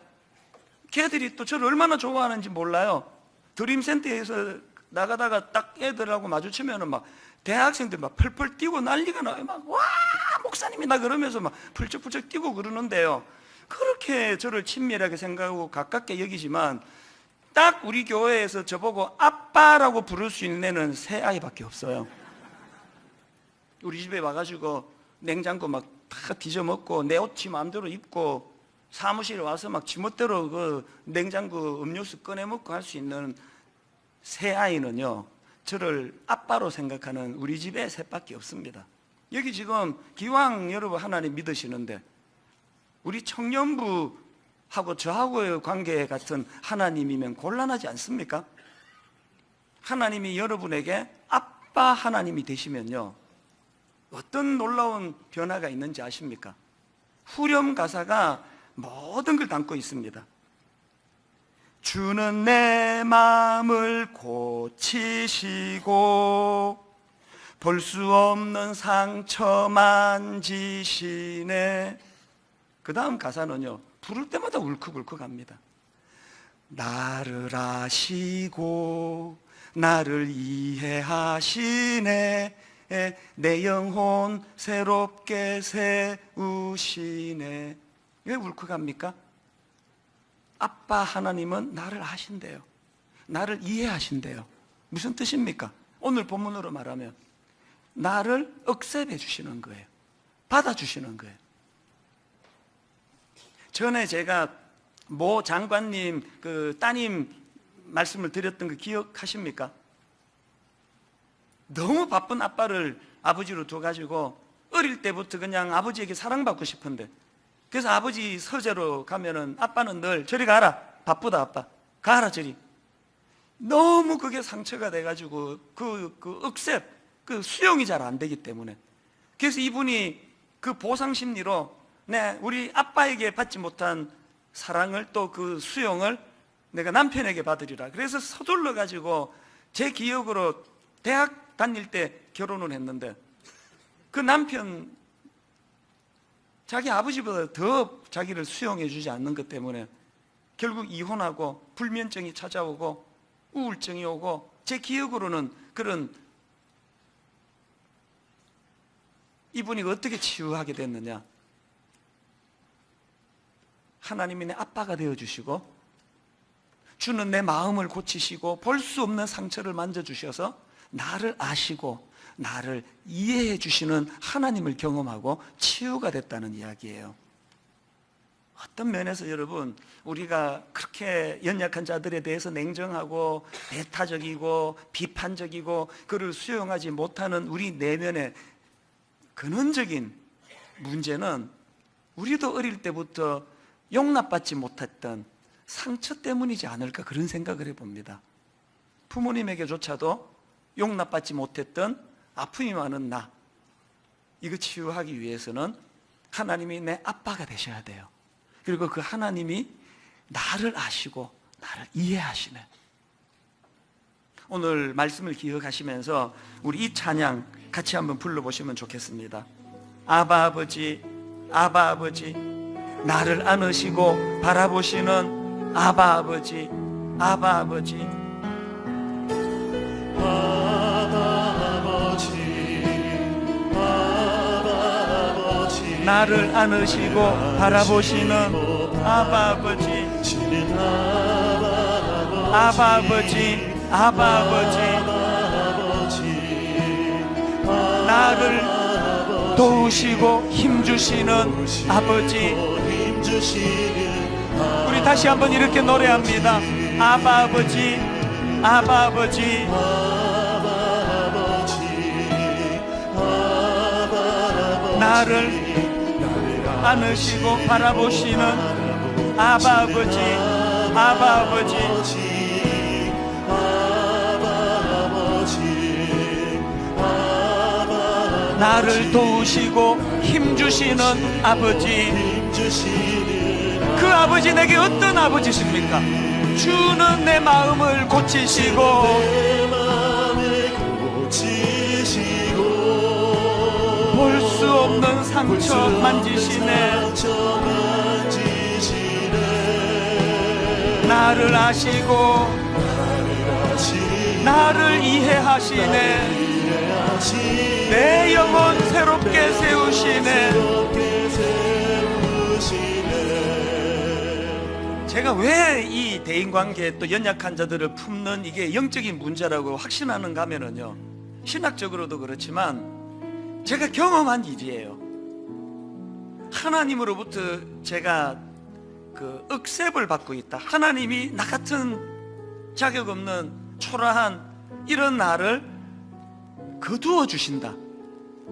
걔들이 또 저를 얼마나 좋아하는지 몰라요. 드림센터에서 나가다가 딱 애들하고 마주치면은 막 대학생들 막 펄펄 뛰고 난리가 나요. 막 와 목사님이다 그러면서 막 펄쩍펄쩍 뛰고 그러는데요. 그렇게 저를 친밀하게 생각하고 가깝게 여기지만 딱 우리 교회에서 저보고 아빠라고 부를 수 있는 애는 세 아이밖에 없어요. 우리 집에 와가지고 냉장고 막 다 뒤져먹고 내 옷 지 마음대로 입고 사무실에 와서 막 지멋대로 그 냉장고 음료수 꺼내 먹고 할 수 있는 세 아이는요, 저를 아빠로 생각하는 우리 집에 셋밖에 없습니다. 여기 지금 기왕 여러분 하나님 믿으시는데 우리 청년부하고 저하고의 관계 같은 하나님이면 곤란하지 않습니까? 하나님이 여러분에게 아빠 하나님이 되시면요, 어떤 놀라운 변화가 있는지 아십니까? 후렴 가사가 모든 걸 담고 있습니다. 주는 내 마음을 고치시고 볼 수 없는 상처 만지시네. 그 다음 가사는요, 부를 때마다 울컥울컥합니다. 나를 아시고 나를 이해하시네. 내 영혼 새롭게 세우시네. 왜 울컥합니까? 아빠 하나님은 나를 아신대요. 나를 이해하신대요. 무슨 뜻입니까? 오늘 본문으로 말하면 나를 억셉해 주시는 거예요. 받아주시는 거예요. 전에 제가 모 장관님 그 따님 말씀을 드렸던 거 기억하십니까? 너무 바쁜 아빠를 아버지로 둬가지고 어릴 때부터 그냥 아버지에게 사랑받고 싶은데, 그래서 아버지 서재로 가면은 아빠는 늘 저리 가라, 바쁘다 아빠, 가라 저리. 너무 그게 상처가 돼가지고 그 억셉, 그 수용이 잘 안 되기 때문에, 그래서 이분이 그 보상 심리로 우리 아빠에게 받지 못한 사랑을 또 그 수용을 내가 남편에게 받으리라. 그래서 서둘러 가지고 제 기억으로 대학 다닐 때 결혼을 했는데, 그 남편 자기 아버지보다 더 자기를 수용해 주지 않는 것 때문에 결국 이혼하고 불면증이 찾아오고 우울증이 오고, 제 기억으로는 그런, 이분이 어떻게 치유하게 됐느냐, 하나님이 내 아빠가 되어주시고 주는 내 마음을 고치시고 볼 수 없는 상처를 만져주셔서 나를 아시고 나를 이해해 주시는 하나님을 경험하고 치유가 됐다는 이야기예요. 어떤 면에서 여러분, 우리가 그렇게 연약한 자들에 대해서 냉정하고 배타적이고 비판적이고 그를 수용하지 못하는 우리 내면의 근원적인 문제는 우리도 어릴 때부터 용납받지 못했던 상처 때문이지 않을까, 그런 생각을 해봅니다. 부모님에게조차도 용납받지 못했던 아픔이 많은 나, 이거 치유하기 위해서는 하나님이 내 아빠가 되셔야 돼요. 그리고 그 하나님이 나를 아시고 나를 이해하시네. 오늘 말씀을 기억하시면서 우리 이 찬양 같이 한번 불러보시면 좋겠습니다. 아바 아버지, 아바 아버지, 나를 안으시고 바라보시는 아바 아버지, 아바 아버지. 나를 안으시고 바라보시는 아바 아버지, 아바 아버지, 아바 아버지. 나를 도우시고 힘주시는 아버지. 우리 다시 한번 이렇게 노래합니다. 아바 아버지, 아바 아버지. 나를 안으시고 바라보시는 아바 아버지, 아바 아버지. 나를 도우시고 힘주시는 아버지. 그 아버지 내게 어떤 아버지십니까? 주는 내 마음을 고치시고 볼 수 없는 상처 만지시네. 나를 아시고 나를 이해하시네. 내 영혼 새롭게 세우시네. 제가 왜 이 대인관계 또 연약한 자들을 품는 이게 영적인 문제라고 확신하는가 하면은요, 신학적으로도 그렇지만 제가 경험한 일이에요. 하나님으로부터 제가 그 억셉을 받고 있다. 하나님이 나 같은 자격 없는 초라한 이런 나를 거두어 주신다.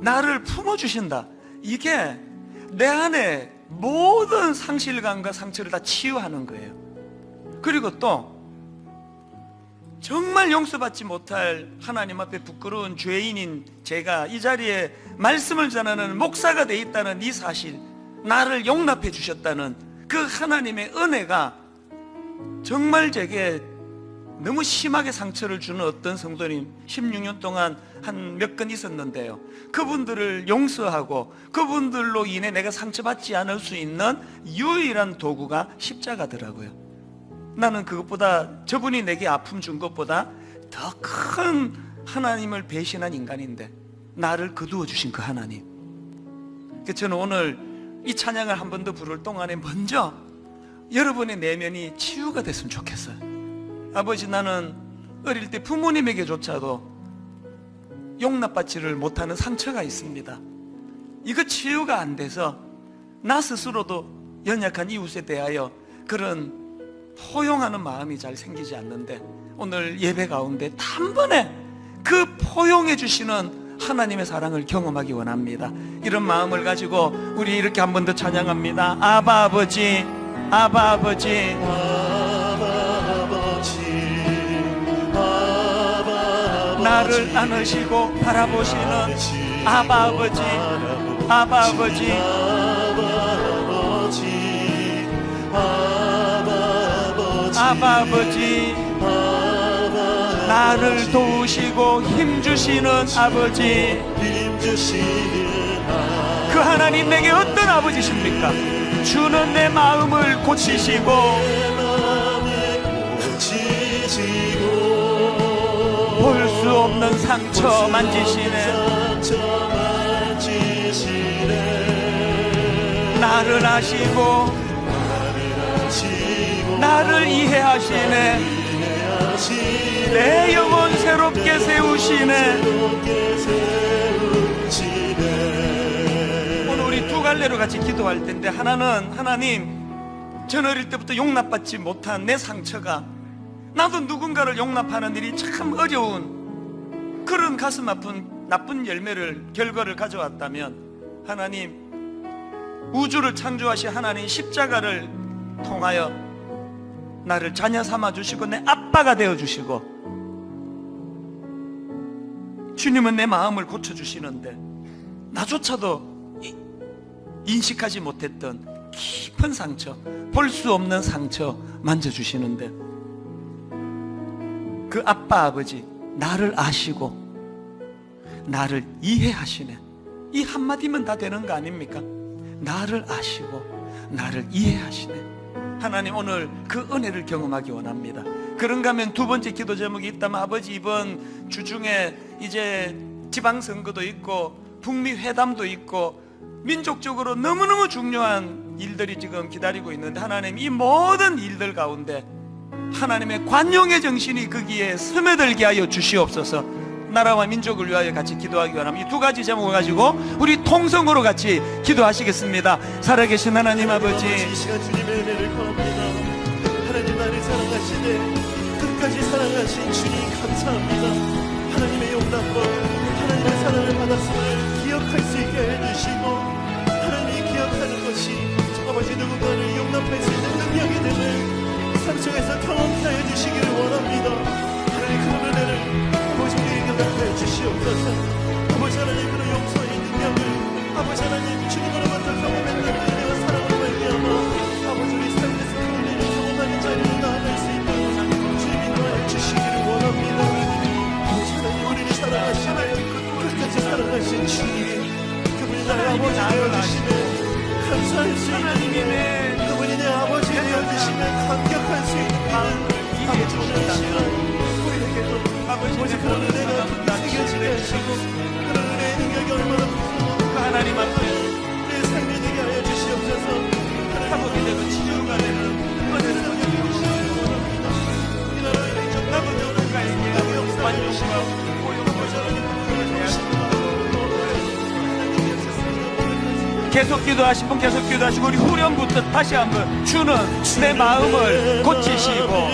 나를 품어 주신다. 이게 내 안에 모든 상실감과 상처를 다 치유하는 거예요. 그리고 또 정말 용서받지 못할 하나님 앞에 부끄러운 죄인인 제가 이 자리에 말씀을 전하는 목사가 돼 있다는 이 사실, 나를 용납해 주셨다는 그 하나님의 은혜가 정말 제게 너무 심하게 상처를 주는 어떤 성도님 16년 동안 한 몇 건 있었는데요, 그분들을 용서하고 그분들로 인해 내가 상처받지 않을 수 있는 유일한 도구가 십자가더라고요. 나는 그것보다, 저분이 내게 아픔 준 것보다 더 큰 하나님을 배신한 인간인데 나를 거두어 주신 그 하나님. 그래서 저는 오늘 이 찬양을 한 번 더 부를 동안에 먼저 여러분의 내면이 치유가 됐으면 좋겠어요. 아버지, 나는 어릴 때 부모님에게조차도 용납받지를 못하는 상처가 있습니다. 이거 치유가 안 돼서 나 스스로도 연약한 이웃에 대하여 그런 포용하는 마음이 잘 생기지 않는데, 오늘 예배 가운데 단번에 그 포용해 주시는 하나님의 사랑을 경험하기 원합니다. 이런 마음을 가지고 우리 이렇게 한 번 더 찬양합니다. 아바 아버지, 아바 아버지, 나를 안으시고 바라보시는 아바 아버지, 아바 아버지, 아바 아버지, 나를 도우시고 힘주시는 아버지. 그 하나님 내게 어떤 아버지십니까? 주는 내 마음을 고치시고 볼 수 없는 상처 만지시네. 나를 아시고 나를 이해하시네. 내 영혼 새롭게 세우시네. 오늘 우리 두 갈래로 같이 기도할 텐데, 하나는, 하나님, 전 어릴 때부터 용납받지 못한 내 상처가 나도 누군가를 용납하는 일이 참 어려운 그런 가슴 아픈 나쁜 결과를 가져왔다면, 하나님, 우주를 창조하신 하나님 십자가를 통하여 나를 자녀 삼아 주시고 내 아빠가 되어 주시고, 주님은 내 마음을 고쳐 주시는데 나조차도 인식하지 못했던 깊은 상처, 볼 수 없는 상처 만져주시는데, 그 아빠 아버지 나를 아시고 나를 이해하시네. 이 한마디면 다 되는 거 아닙니까? 나를 아시고 나를 이해하시네. 하나님, 오늘 그 은혜를 경험하기 원합니다. 그런가 하면 두 번째 기도 제목이 있다면, 아버지, 이번 주중에 이제 지방선거도 있고 북미 회담도 있고 민족적으로 너무너무 중요한 일들이 지금 기다리고 있는데, 하나님, 이 모든 일들 가운데 하나님의 관용의 정신이 거기에 스며들게 하여 주시옵소서. 나라와 민족을 위하여 같이 기도하기 원합니다. 이 두 가지 제목을 가지고 우리 통성으로 같이 기도하시겠습니다. 살아계신 하나님 아버지, 이 시간 주님의 은혜를 구합니다. 하나님, 나를 사랑하시네 끝까지 사랑하신 주님 감사합니다. 하나님의 용납과 하나님의 사랑을 받았음을 기억할 수 있게 해주시고, 하나님이 기억하는 것이 아버지 누군가를 용납할 수 있는 능력이 되는 삶 속에서 경험케 하여 주시기를 원합니다. 하나님, 그 은혜를 아버지 우리에게 나타내 주시옵소서. 아버지 하나님, 그런 용서의 능력을 아버지 하나님 주님으로부터 경험했는 은혜와 사랑으로 말미암아 아버지 우리 삶에서 그 은혜를 경험하는 자리로 나아갈 수 있도록 주님이 도와주시기를 주시기를 원합니다. 아버지 하나님, 우리를 사랑하시네 끝까지 사랑하신 주님, 그분이 나의 아버지 되어주시네 감사할 수 있는 그분이 내 아버지 되어주시네 감격할 수 있는 아버지 오늘 이 시간 우리에게도 아버지 오직 그런 은혜가 새겨지게 하시고 그런 은혜의 능력이 얼마나 무서워 그 하나님 앞에 내 삶에 되게 하여 주시옵소서. 회복이 되고 치유가 되는 은혜를 주시옵소서. 이 나라의 아버지 우리가 완주시고 계속 기도하신 분 계속 기도하시고 우리 후렴부터 다시 한번 주는 내 마음을 고치시고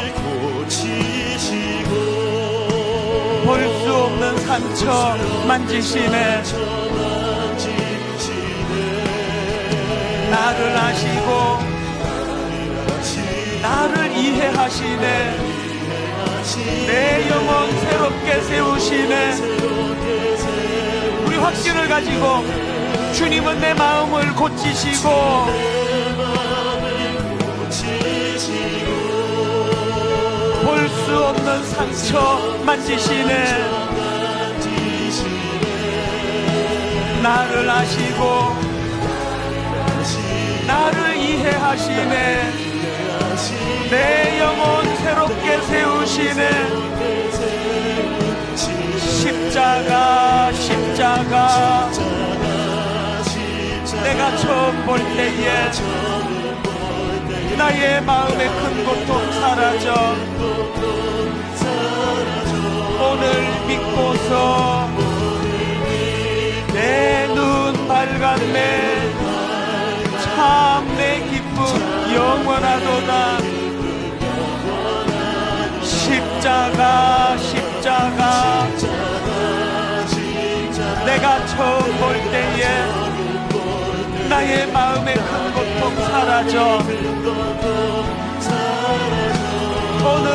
볼 수 없는 상처 만지시네. 나를 아시고 나를 이해하시네. 내 영혼 새롭게 세우시네. 우리 확신을 가지고 주님은 내 마음을 고치시고 볼 수 없는 상처 만지시네. 나를 아시고 나를 이해하시네. 내 영혼 새롭게 세우시네. 십자가 십자가 내가 처음 볼 때에 나의 마음의 큰 고통 사라져. 오늘 믿고서 내 눈 밝았네. 참 내 기쁨 영원하도다. 십자가 십자가 내가 처음 볼 때에 나의 마음의 큰 고통 사라져. 오늘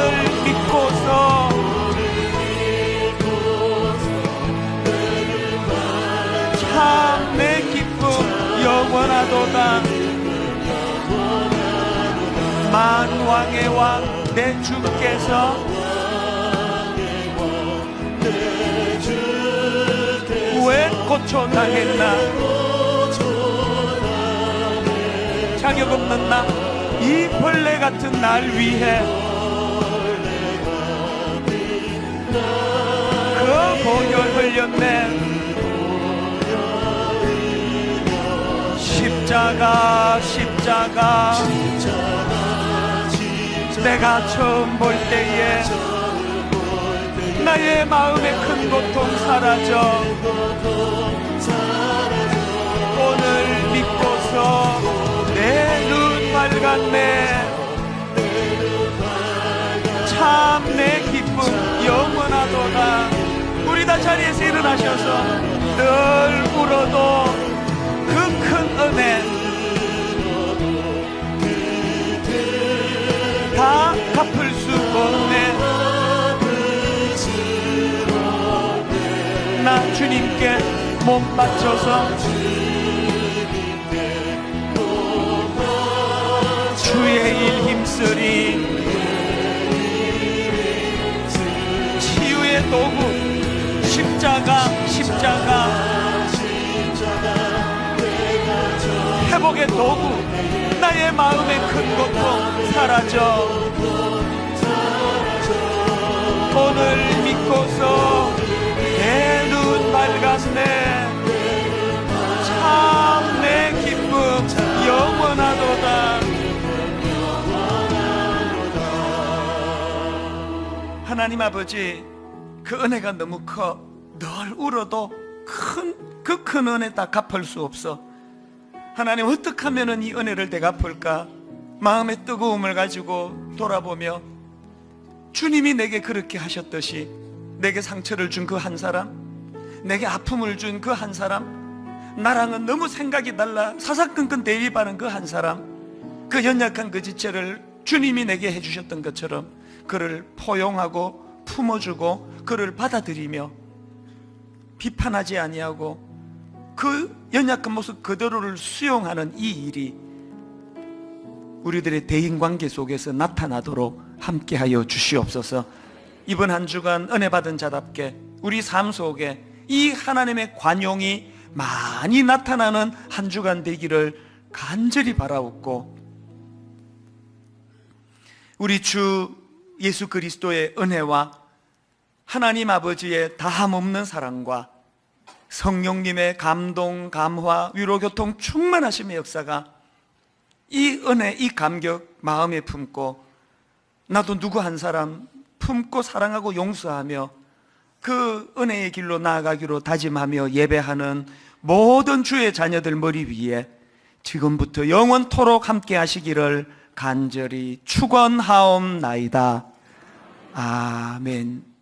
믿고서 참 내 기쁨 영원하도다. 만왕의 왕 내 주께서 왜 고초당했나. 자격 없는 나, 이 벌레 같은 날 위해 그 보혈 흘렸네. 십자가 십자가 내가 처음 볼 때에 나의 마음의 큰 고통 사라져. 오늘 믿고서 내 눈 밝았네. 참 내 기쁨 영원하도다. 우리 다 자리에서 일어나셔서 늘 울어도 그 큰 은혜 다 갚을 수 없네. 나 주님께 몸 바쳐서 주의 일 힘쓰리. 치유의 도구 십자가 십자가 회복의 도구 나의 마음의 큰 고통 사라져. 오늘 믿고서 내 눈 밝았네. 참 내 기쁨 영원하도다. 하나님 아버지, 그 은혜가 너무 커. 늘 울어도 그 큰 은혜 다 갚을 수 없어. 하나님, 어떻게 하면 이 은혜를 되갚을까? 마음의 뜨거움을 가지고 돌아보며 주님이 내게 그렇게 하셨듯이 내게 상처를 준 그 한 사람, 내게 아픔을 준 그 한 사람, 나랑은 너무 생각이 달라 사사건건 대립하는 그 한 사람, 그 연약한 그 지체를 주님이 내게 해주셨던 것처럼 그를 포용하고 품어주고 그를 받아들이며 비판하지 아니하고 그 연약한 모습 그대로를 수용하는 이 일이 우리들의 대인관계 속에서 나타나도록 함께하여 주시옵소서. 이번 한 주간 은혜 받은 자답게 우리 삶 속에 이 하나님의 관용이 많이 나타나는 한 주간 되기를 간절히 바라옵고, 우리 주 예수 그리스도의 은혜와 하나님 아버지의 다함없는 사랑과 성령님의 감동, 감화, 위로, 교통 충만하심의 역사가 이 은혜, 이 감격 마음에 품고 나도 누구 한 사람 품고 사랑하고 용서하며 그 은혜의 길로 나아가기로 다짐하며 예배하는 모든 주의 자녀들 머리 위에 지금부터 영원토록 함께 하시기를 간절히 축원하옵나이다. 아멘.